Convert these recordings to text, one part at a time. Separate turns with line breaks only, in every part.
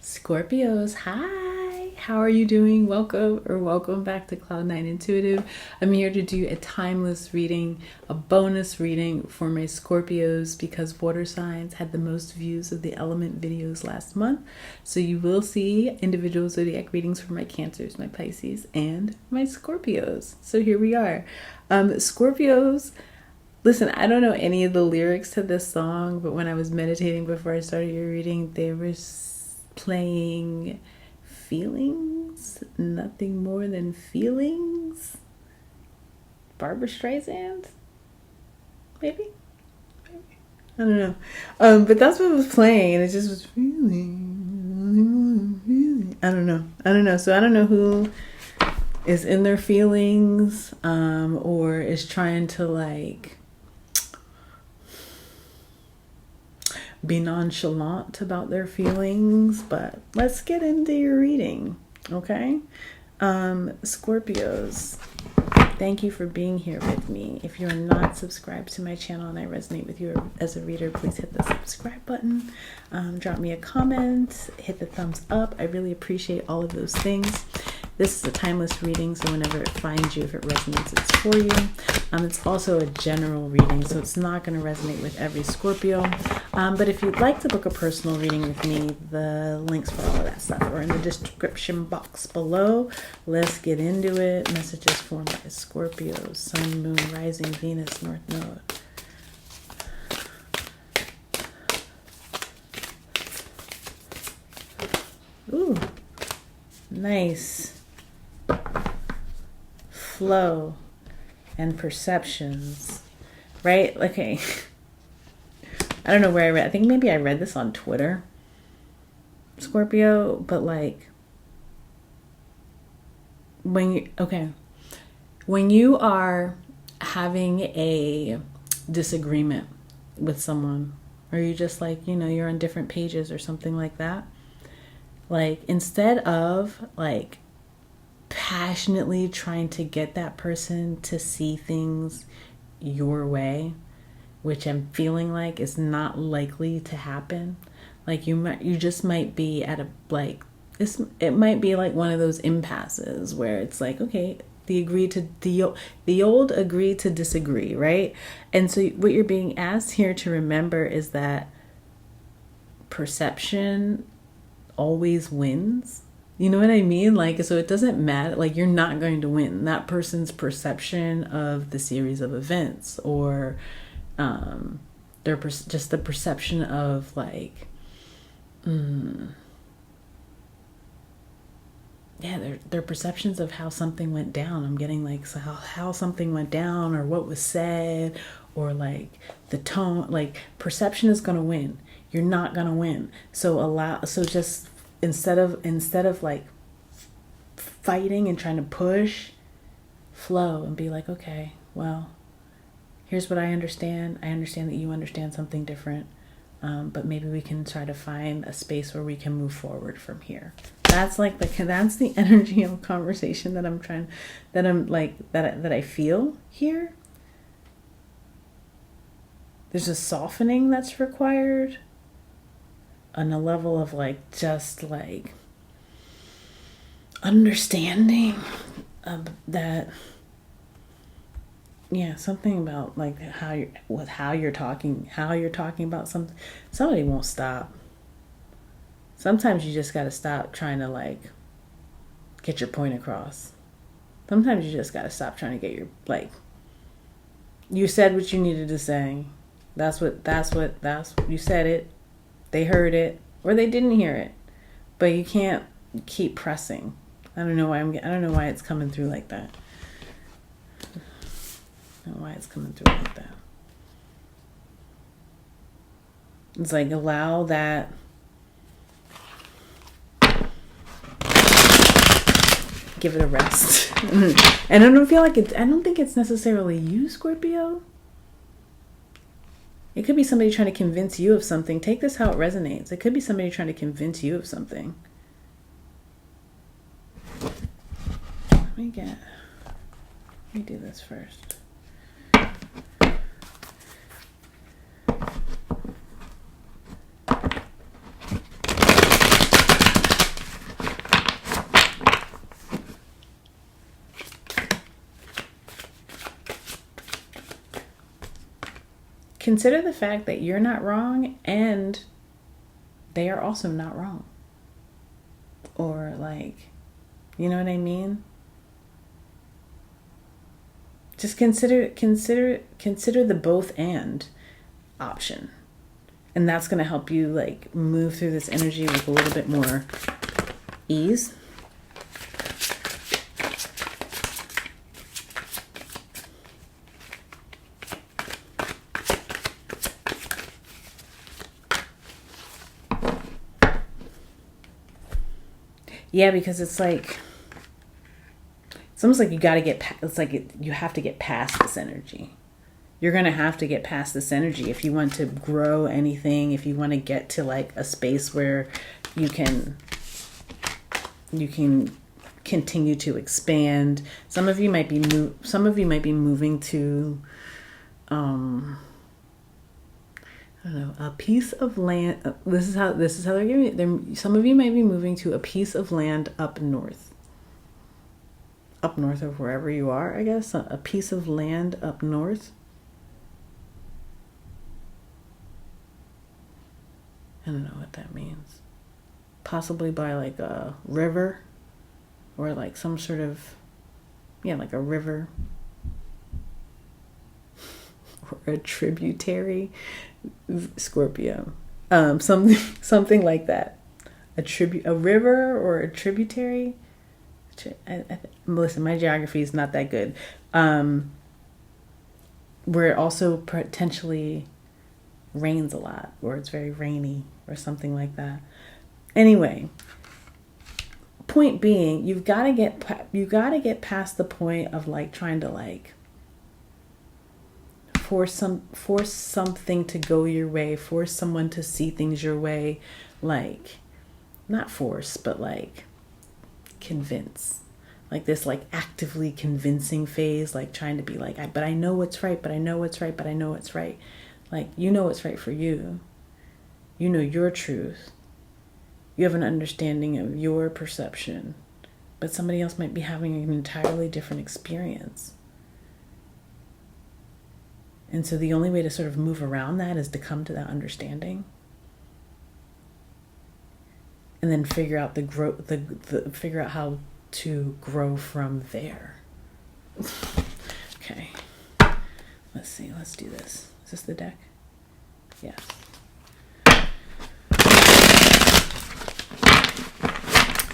Scorpios, hi! How are you doing? Welcome back to Cloud9 Intuitive. I'm here to do a timeless reading, a bonus reading for my Scorpios because water signs had the most views of the element videos last month. So you will see individual zodiac readings for my Cancers, my Pisces, and my Scorpios. So here we are. Scorpios, listen, I don't know any of the lyrics to this song, but when I was meditating before I started your reading, they were playing feelings, nothing more than feelings. Barbara Streisand, maybe. I don't know, but that's what was playing, and it just was feeling. I don't know. So I don't know who is in their feelings, or is trying to like be nonchalant about their feelings, but let's get into your reading, okay? Scorpios, thank you for being here with me. If you're not subscribed to my channel and I resonate with you as a reader, please hit the subscribe button, drop me a comment, hit the thumbs up. I really appreciate all of those things. This is a timeless reading, so whenever it finds you, if it resonates, it's for you. It's also a general reading, so it's not going to resonate with every Scorpio. But if you'd like to book a personal reading with me, the links for all of that stuff are in the description box below. Let's get into it. Messages formed by Scorpio, Sun, Moon, Rising, Venus, North Node. Ooh, nice. Flow and perceptions, right? Okay. I don't know where I read. I think maybe I read this on Twitter, Scorpio, but like when you are having a disagreement with someone, or you just like, you're on different pages or something like that, like instead of like passionately trying to get that person to see things your way, which I'm feeling like is not likely to happen. Like you just might be at a it might be like one of those impasses where it's like, okay, the old agree to disagree, right? And so what you're being asked here to remember is that perception always wins. You know what I mean? Like, so it doesn't matter. Like, you're not going to win. That person's perception of the series of events, or just the perception of like, their perceptions of how something went down. I'm getting like, so how something went down, or what was said, or like the tone. Like, perception is going to win. You're not going to win. So just instead of like fighting and trying to push, flow and be like, okay, well, here's what I understand. I understand that you understand something different, but maybe we can try to find a space where we can move forward from here. That's like that's the energy of conversation that I feel here. There's a softening that's required on a level of like, just like understanding that, something about like how you're talking about something. Somebody won't stop. Sometimes you just got to stop trying to like get your point across. Sometimes you just got to stop trying to get your, like, you said what you needed to say. That's what you said it. They heard it, or they didn't hear it, but you can't keep pressing. I don't know why it's coming through like that. I don't know why it's coming through like that. It's like, allow that. Give it a rest. And I don't think it's necessarily you, Scorpio. It could be somebody trying to convince you of something. Take this how it resonates. It could be somebody trying to convince you of something. Let me do this first. consider the fact that you're not wrong and they are also not wrong. Or like, you know what I mean? Just consider the both and option. And that's going to help you like move through this energy with a little bit more ease. Yeah, because it's almost like you got to you have to get past this energy. You're going to have to get past this energy if you want to grow anything, if you want to get to like a space where you can continue to expand. Some of you might be moving to I don't know, a piece of land. This is how they're giving it. Some of you might be moving to a piece of land up north of wherever you are, I guess. A piece of land up north. I don't know what that means. Possibly by like a river or like some sort of, like a river or a tributary. Scorpio. Something like that. A river or a tributary. Listen, my geography is not that good. Where it also potentially rains a lot, or it's very rainy, or something like that. Anyway, point being, you've got to get past the point of like trying to like force something to go your way, force someone to see things your way, like not force, but like convince. Like this like actively convincing phase, like trying to be like, but I know what's right, but I know what's right, but I know what's right. Like, you know what's right for you. You know your truth. You have an understanding of your perception, but somebody else might be having an entirely different experience. And so the only way to sort of move around that is to come to that understanding. And then figure out figure out how to grow from there. Okay. Let's see. Let's do this. Is this the deck? Yes.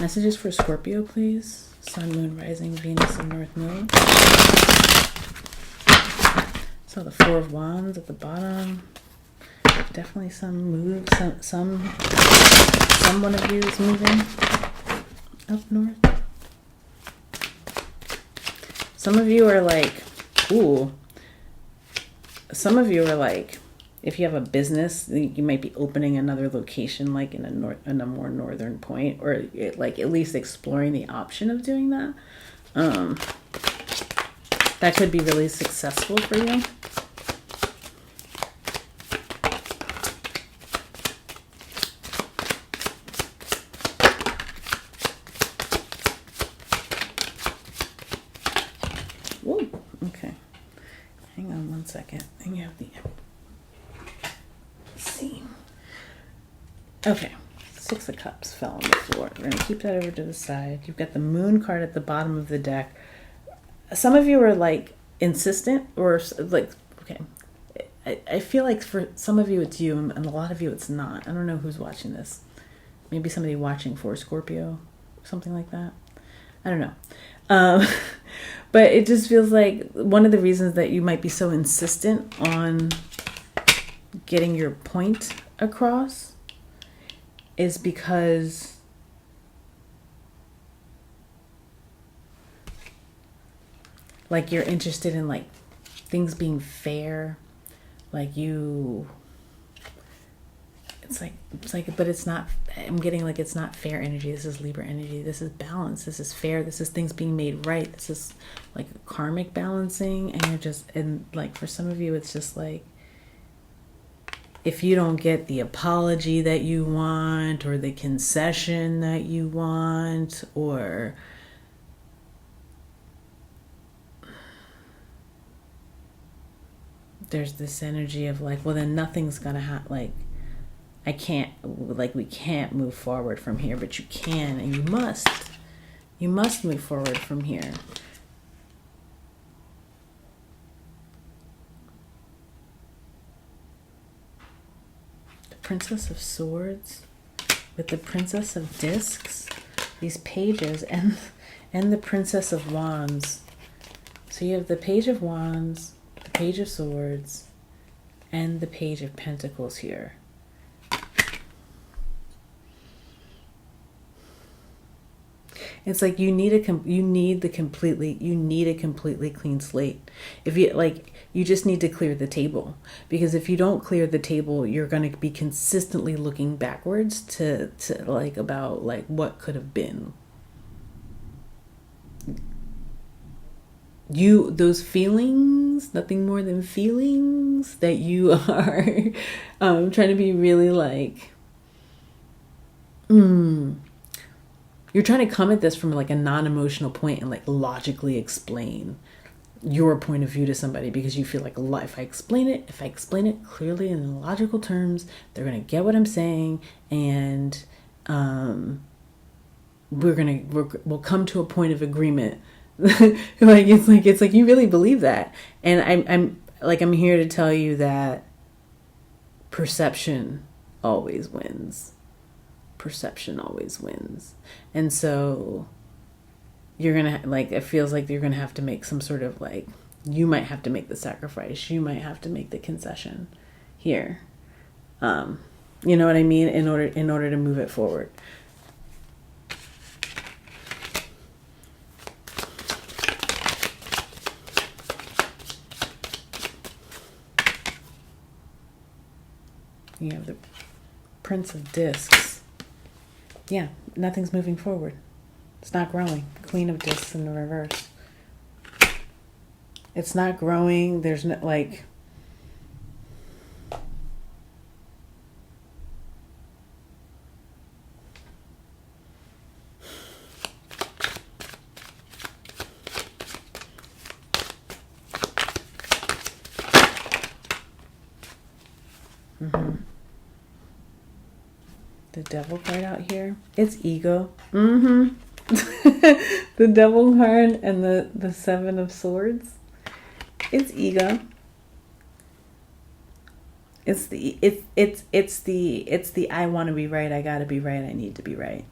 Messages for Scorpio, please. Sun, Moon, Rising, Venus, and North Node. So the Four of Wands at the bottom. Definitely some move. Some one of you is moving up north. Some of you are like, ooh. Some of you are like, if you have a business, you might be opening another location, like in a more northern point, or like at least exploring the option of doing that. That could be really successful for you. Whoa, okay. Hang on one second. I think you have the... Let's see. Okay. Six of Cups fell on the floor. We're going to keep that over to the side. You've got the Moon card at the bottom of the deck. Some of you are like insistent, or like, okay. I feel like for some of you it's you, and a lot of you it's not. I don't know who's watching this. Maybe somebody watching for Scorpio, something like that. I don't know. But it just feels like one of the reasons that you might be so insistent on getting your point across is because like you're interested in like things being fair, like you, it's like, but it's not, I'm getting like, it's not fair energy. This is Libra energy. This is balance. This is fair. This is things being made right. This is like karmic balancing. And you're just, and like for some of you, it's just like, if you don't get the apology that you want, or the concession that you want, or there's this energy of like, well, then nothing's gonna happen. Like, I can't, like, we can't move forward from here, but you can, and you must move forward from here. The Princess of Swords with the Princess of Discs, these pages, and the Princess of Wands. So you have the Page of Wands, the Page of Swords, and the Page of Pentacles here. It's like you need a completely clean slate. If you like, you just need to clear the table, because if you don't clear the table, you're going to be consistently looking backwards to like about like what could have been. Those feelings, nothing more than feelings that you are trying to be really like, you're trying to come at this from like a non-emotional point and like logically explain your point of view to somebody, because you feel like if I explain it clearly in logical terms, they're going to get what I'm saying, and we'll come to a point of agreement. it's like you really believe that, and I'm here to tell you that perception always wins. Perception always wins. And so you're gonna, like, it feels like you're gonna have to make some sort of, like, you might have to make the sacrifice, you might have to make the concession here, you know what I mean, in order to move it forward. You have the Prince of Discs. Yeah, nothing's moving forward. It's not growing. Queen of Discs in the reverse. It's not growing. There's no, like, the Devil card out here. It's ego. The Devil card and the Seven of Swords. It's ego. It's the I want to be right, I gotta be right, I need to be right.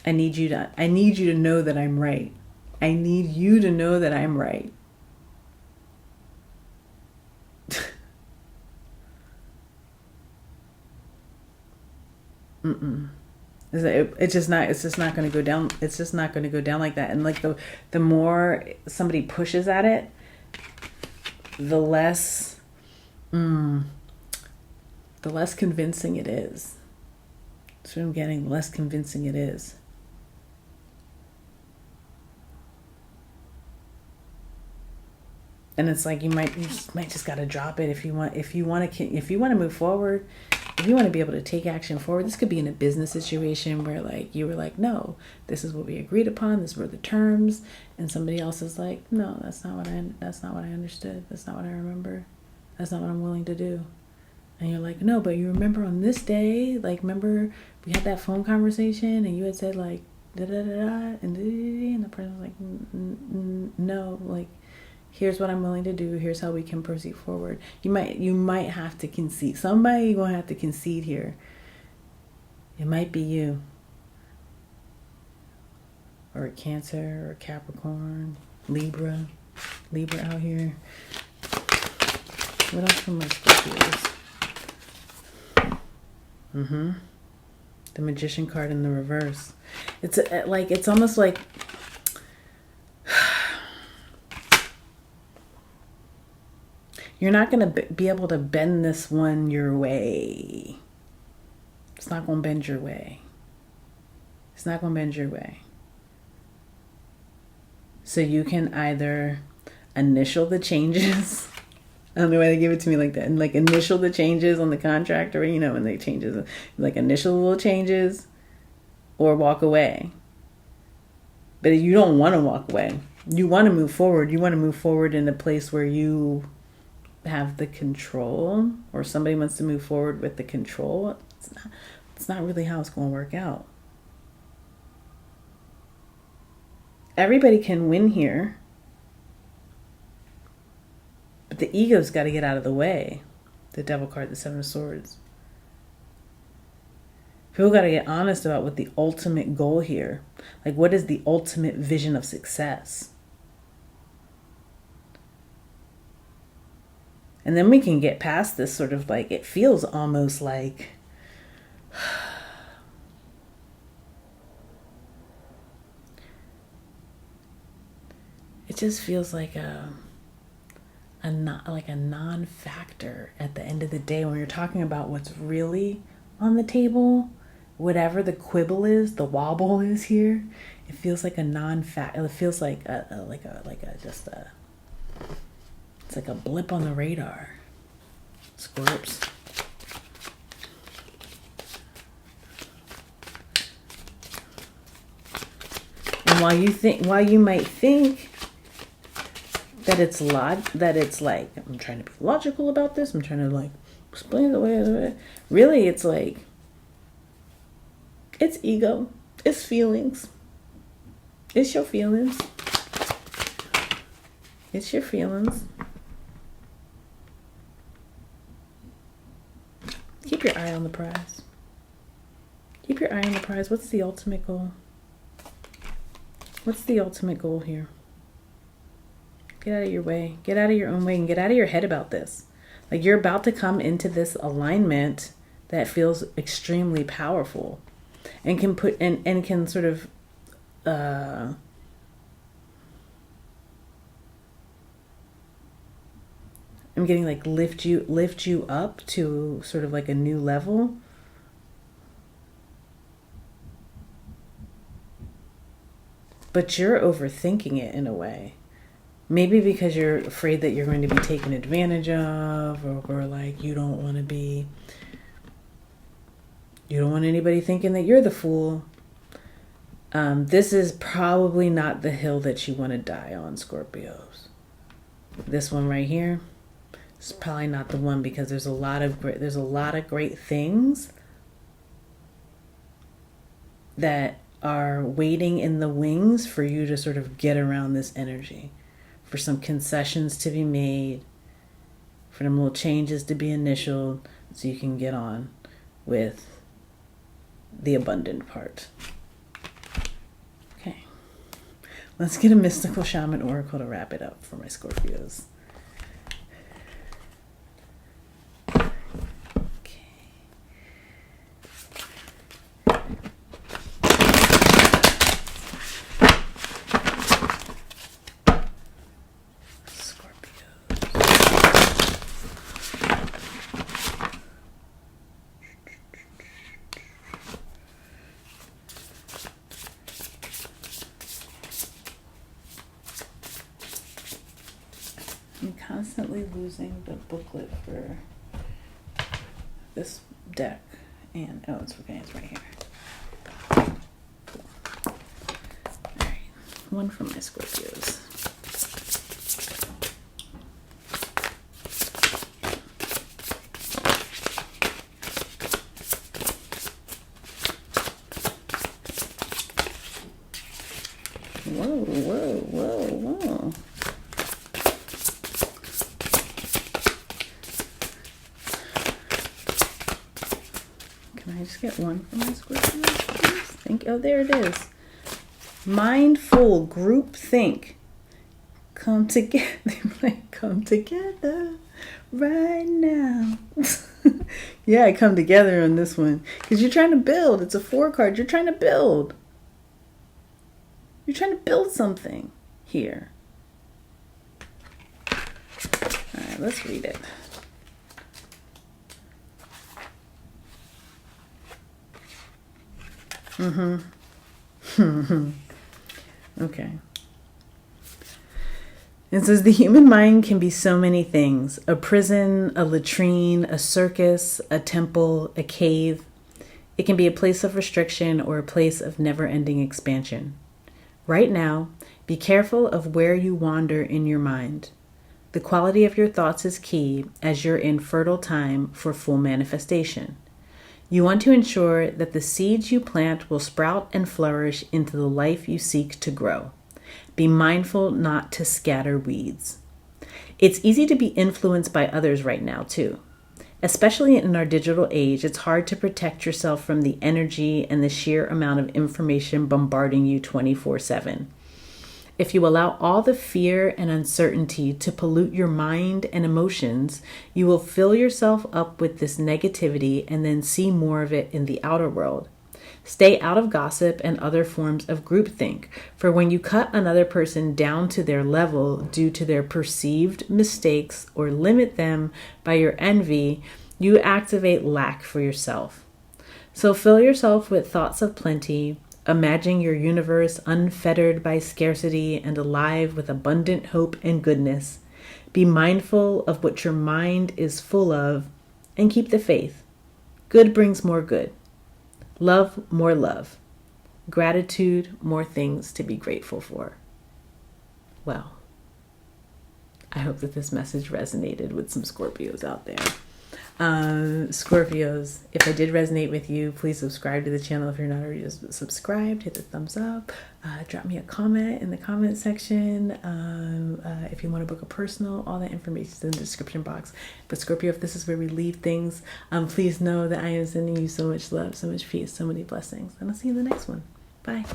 I need you to know that I'm right. I need you to know that I'm right. It's just not going to go down. It's just not going to go down like that. And like the more somebody pushes at it, the less convincing it is. That's what I'm getting. The less convincing it is. And it's like you might just got to drop it if you want to move forward. If you want to be able to take action forward. This could be in a business situation where, like, you were like, no, this is what we agreed upon, this were the terms, and somebody else is like, no, that's not what I understood, that's not what I remember, that's not what I'm willing to do. And you're like, no, but you remember on this day, like, remember we had that phone conversation and you had said like da da da da and the person was like, no, like, here's what I'm willing to do. Here's how we can proceed forward. You might have to concede. Somebody gonna have to concede here. It might be you, or a Cancer, or a Capricorn, Libra out here. What else from my Scorpios? The Magician card in the reverse. It's almost like. You're not going to be able to bend this one your way. It's not going to bend your way. It's not going to bend your way. So you can either initial the changes. I don't know why they give it to me like that. And like initial the changes on the contract, or, you know, when they changes, like initial little changes, or walk away. But if you don't want to walk away, You want to move forward. You want to move forward in a place where you have the control, or somebody wants to move forward with the control. It's not really how it's going to work out. Everybody can win here, but the ego's got to get out of the way. The Devil card, the Seven of Swords. People got to get honest about what the ultimate goal here. Like, what is the ultimate vision of success? And then we can get past this sort of like, it feels almost like it just feels like a non-factor at the end of the day when you're talking about what's really on the table. Whatever the quibble is, the wobble is here, it feels like a non-factor. It feels like it's like a blip on the radar. Scorps. And while you might think that it's like, I'm trying to be logical about this, I'm trying to like explain it the way, really it's like, it's ego, it's feelings, it's your feelings, it's your feelings. Keep your eye on the prize. Keep your eye on the prize. What's the ultimate goal? What's the ultimate goal here? Get out of your way. Get out of your own way and get out of your head about this. Like, you're about to come into this alignment that feels extremely powerful and can put and can sort of I'm getting like lift you up to sort of like a new level. But you're overthinking it in a way. Maybe because you're afraid that you're going to be taken advantage of, or like you don't want anybody thinking that you're the fool. This is probably not the hill that you want to die on, Scorpios. This one right here is probably not the one, because there's a lot of great things that are waiting in the wings for you to sort of get around this energy, for some concessions to be made, for them little changes to be initialed, so you can get on with the abundant part. Okay, let's get a mystical shaman oracle to wrap it up for my Scorpios. I'm constantly losing the booklet for this deck, and it's okay, it's right here. Cool. All right, one for my Scorpios. Whoa. Can I just get one for my Scorpios, please? Oh, there it is. Mindful group think. Come together. Come together right now. Yeah, I come together on this one. Because you're trying to build. It's a 4 card. You're trying to build. You're trying to build something here. All right, let's read it. Okay. It says the human mind can be so many things: a prison, a latrine, a circus, a temple, a cave. It can be a place of restriction or a place of never-ending expansion. Right now, be careful of where you wander in your mind. The quality of your thoughts is key as you're in fertile time for full manifestation. You want to ensure that the seeds you plant will sprout and flourish into the life you seek to grow. Be mindful not to scatter weeds. It's easy to be influenced by others right now, too. Especially in our digital age, it's hard to protect yourself from the energy and the sheer amount of information bombarding you 24/7. If you allow all the fear and uncertainty to pollute your mind and emotions, you will fill yourself up with this negativity and then see more of it in the outer world. Stay out of gossip and other forms of groupthink, for when you cut another person down to their level due to their perceived mistakes or limit them by your envy, you activate lack for yourself. So fill yourself with thoughts of plenty. Imagine your universe unfettered by scarcity and alive with abundant hope and goodness. Be mindful of what your mind is full of and keep the faith. Good brings more good. Love, more love. Gratitude, more things to be grateful for. Well, I hope that this message resonated with some Scorpios out there. Scorpios, if I did resonate with you, please subscribe to the channel if you're not already subscribed. Hit the thumbs up. Drop me a comment in the comment section. If you want to book a personal, all that information is in the description box. But Scorpio, if this is where we leave things, please know that I am sending you so much love, so much peace, so many blessings. And I'll see you in the next one. Bye.